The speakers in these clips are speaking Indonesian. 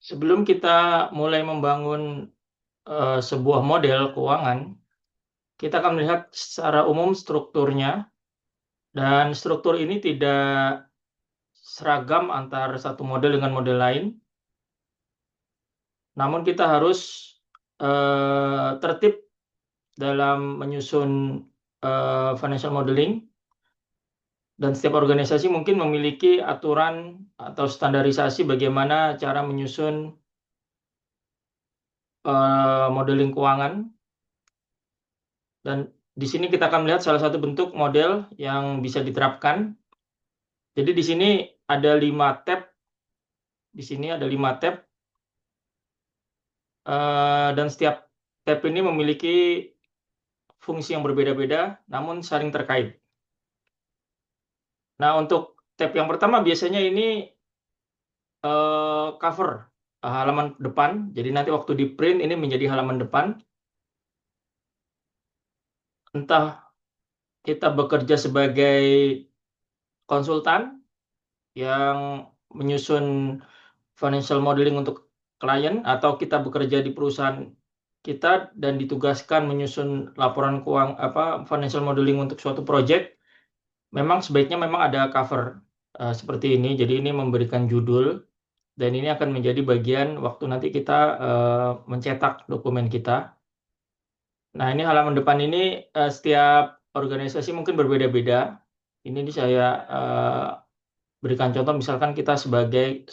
Sebelum kita mulai membangun sebuah model keuangan, kita akan melihat secara umum strukturnya, dan struktur ini tidak seragam antara satu model dengan model lain. Namun kita harus tertib dalam menyusun financial modeling, dan setiap organisasi mungkin memiliki aturan atau standarisasi bagaimana cara menyusun modeling keuangan. Dan di sini kita akan melihat salah satu bentuk model yang bisa diterapkan. Jadi di sini ada 5 tab. Di sini ada 5 tab, dan setiap tab ini memiliki fungsi yang berbeda-beda, namun saling terkait. Nah, untuk tab yang pertama biasanya ini cover halaman depan. Jadi nanti waktu di print ini menjadi halaman depan. Entah kita bekerja sebagai konsultan yang menyusun financial modeling untuk klien, atau kita bekerja di perusahaan kita dan ditugaskan menyusun laporan keuangan financial modeling untuk suatu project, memang sebaiknya memang ada cover seperti ini. Jadi ini memberikan judul, dan ini akan menjadi bagian waktu nanti kita mencetak dokumen kita. Nah, ini halaman depan ini setiap organisasi mungkin berbeda-beda. Ini saya berikan contoh, misalkan kita sebagai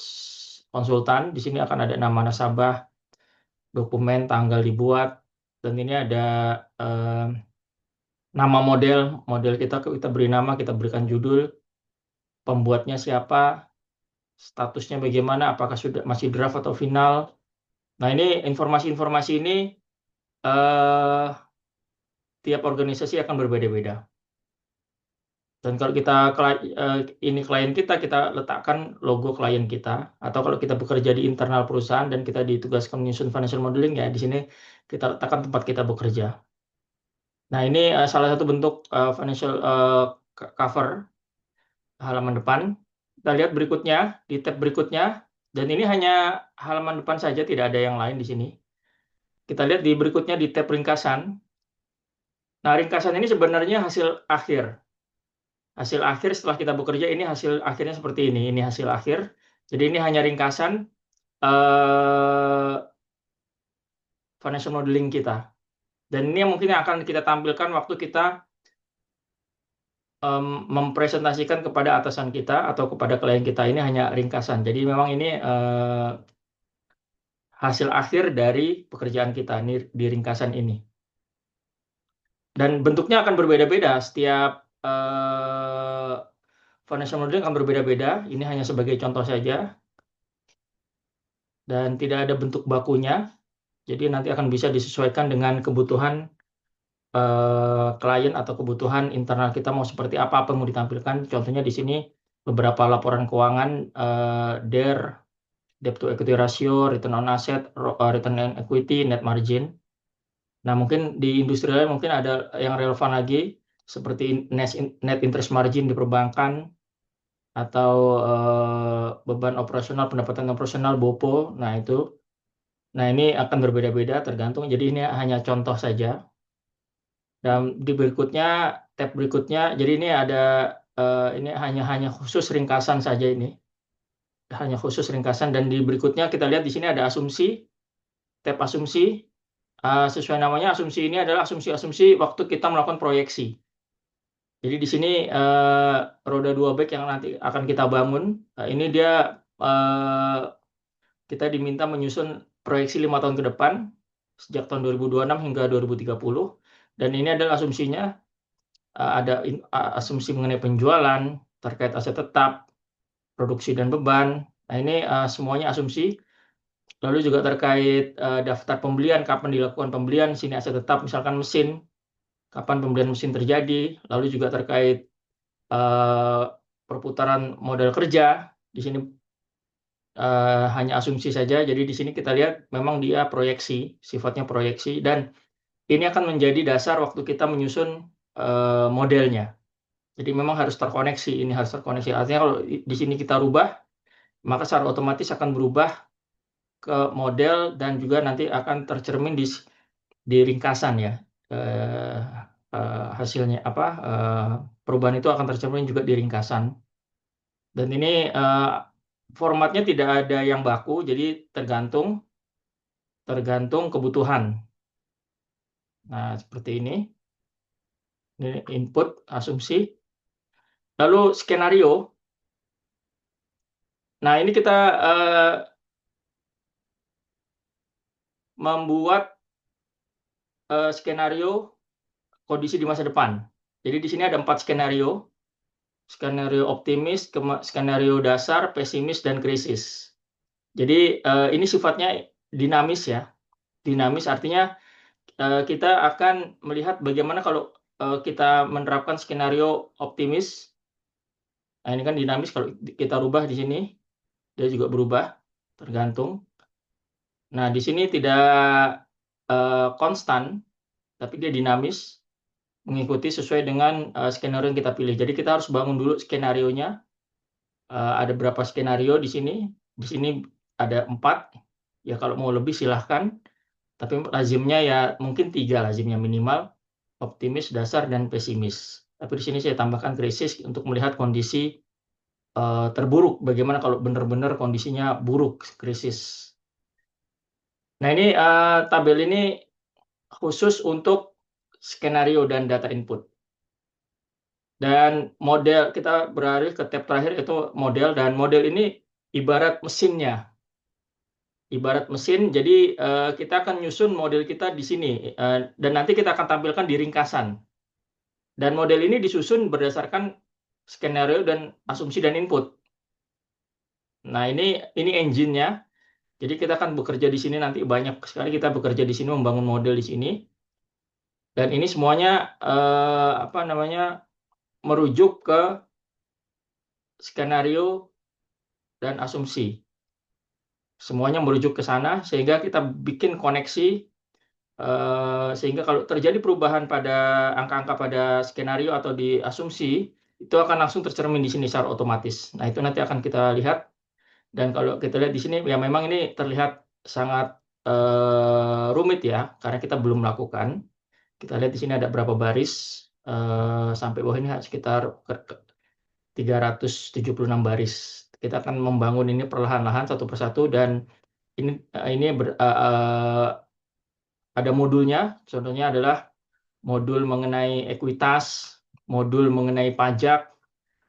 konsultan, di sini akan ada nama nasabah, dokumen, tanggal dibuat, dan ini ada nama model kita beri nama, kita berikan judul, pembuatnya siapa, statusnya bagaimana, apakah sudah masih draft atau final. Nah, ini informasi-informasi ini eh, tiap organisasi akan berbeda-beda. Dan kalau ini klien kita, kita letakkan logo klien kita. Atau kalau kita bekerja di internal perusahaan dan kita ditugaskan menyusun financial modeling, ya di sini kita letakkan tempat kita bekerja. Nah, ini salah satu bentuk financial cover halaman depan. Kita lihat berikutnya, di tab berikutnya, dan ini hanya halaman depan saja, tidak ada yang lain di sini. Kita lihat di berikutnya di tab ringkasan. Nah, ringkasan ini sebenarnya hasil akhir. Hasil akhir setelah kita bekerja, ini hasil akhirnya seperti ini. Ini hasil akhir. Jadi ini hanya ringkasan eh, financial modeling kita. Dan ini yang mungkin akan kita tampilkan waktu kita mempresentasikan kepada atasan kita atau kepada klien kita. Ini hanya ringkasan. Jadi memang ini hasil akhir dari pekerjaan kita ini di ringkasan ini. Dan bentuknya akan berbeda-beda. Setiap financial modeling akan berbeda-beda. Ini hanya sebagai contoh saja. Dan tidak ada bentuk bakunya. Jadi nanti akan bisa disesuaikan dengan kebutuhan klien atau kebutuhan internal kita mau seperti apa yang mau ditampilkan. Contohnya di sini beberapa laporan keuangan, DER, debt to equity ratio, return on asset, return on equity, net margin. Nah, mungkin di industri lain mungkin ada yang relevan lagi seperti net interest margin di perbankan, atau beban operasional, pendapatan operasional, BOPO. Nah, itu. Nah, ini akan berbeda-beda tergantung. Jadi ini hanya contoh saja. Dan di berikutnya, tab berikutnya, jadi ini ada ini hanya khusus ringkasan saja ini. Hanya khusus ringkasan, dan di berikutnya kita lihat di sini ada asumsi, tab asumsi. Sesuai namanya, asumsi ini adalah asumsi-asumsi waktu kita melakukan proyeksi. Jadi di sini roda 2 back yang nanti akan kita bangun, ini dia kita diminta menyusun proyeksi 5 tahun ke depan, sejak tahun 2026 hingga 2030. Dan ini adalah asumsinya, ada asumsi mengenai penjualan, terkait aset tetap, produksi dan beban. Nah, ini semuanya asumsi. Lalu juga terkait daftar pembelian, kapan dilakukan pembelian, sini aset tetap, misalkan mesin, kapan pembelian mesin terjadi. Lalu juga terkait perputaran modal kerja, di sini hanya asumsi saja. Jadi di sini kita lihat memang dia proyeksi, sifatnya proyeksi, dan ini akan menjadi dasar waktu kita menyusun modelnya. Jadi memang harus terkoneksi, ini harus terkoneksi. Artinya kalau di sini kita rubah, maka secara otomatis akan berubah ke model dan juga nanti akan tercermin di ringkasan ya. Hasilnya apa? Perubahan itu akan tercermin juga di ringkasan. Dan ini formatnya tidak ada yang baku, jadi tergantung kebutuhan. Nah, seperti ini. Ini input asumsi. Lalu skenario. Nah, ini kita membuat skenario kondisi di masa depan. Jadi di sini ada 4 skenario. Skenario optimis, skenario dasar, pesimis, dan krisis. Jadi ini sifatnya dinamis ya. Dinamis artinya kita akan melihat bagaimana kalau kita menerapkan skenario optimis. Nah, ini kan dinamis, kalau kita rubah di sini, dia juga berubah, tergantung. Nah, di sini tidak konstan, tapi dia dinamis, mengikuti sesuai dengan skenario yang kita pilih. Jadi kita harus bangun dulu skenarionya. Ada berapa skenario di sini? Di sini ada 4. Ya kalau mau lebih silahkan. Tapi lazimnya ya mungkin 3 lazimnya minimal. Optimis, dasar, dan pesimis. Tapi di sini saya tambahkan krisis untuk melihat kondisi terburuk. Bagaimana kalau benar-benar kondisinya buruk, krisis. Nah ini tabel ini khusus untuk skenario dan data input. Dan model, kita beralih ke tab terakhir itu model. Dan model ini ibarat mesinnya. Ibarat mesin, jadi kita akan nyusun model kita di sini. Dan nanti kita akan tampilkan di ringkasan. Dan model ini disusun berdasarkan skenario dan asumsi dan input. Nah, ini engine-nya. Jadi kita akan bekerja di sini nanti, banyak sekali kita bekerja di sini membangun model di sini. Dan ini semuanya merujuk ke skenario dan asumsi. Semuanya merujuk ke sana sehingga kita bikin koneksi sehingga kalau terjadi perubahan pada angka-angka pada skenario atau di asumsi, itu akan langsung tercermin di sini secara otomatis. Nah, itu nanti akan kita lihat. Dan kalau kita lihat di sini, ya memang ini terlihat sangat rumit ya, karena kita belum melakukan. Kita lihat di sini ada berapa baris, sampai bawah ini sekitar 376 baris. Kita akan membangun ini perlahan-lahan satu persatu, dan ini ada modulnya. Contohnya adalah modul mengenai ekuitas, modul mengenai pajak,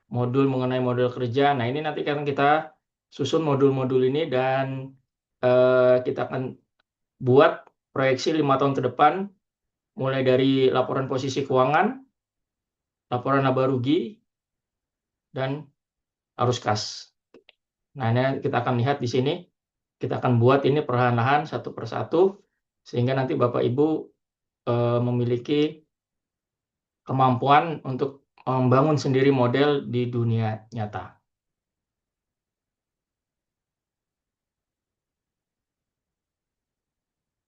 modul mengenai model kerja. Nah, ini nanti akan kita susun modul-modul ini, dan kita akan buat proyeksi 5 tahun ke depan, mulai dari laporan posisi keuangan, laporan laba rugi, dan arus kas. Nah, ini kita akan lihat di sini. Kita akan buat ini perlahan-lahan satu persatu, sehingga nanti Bapak Ibu memiliki kemampuan untuk membangun sendiri model di dunia nyata.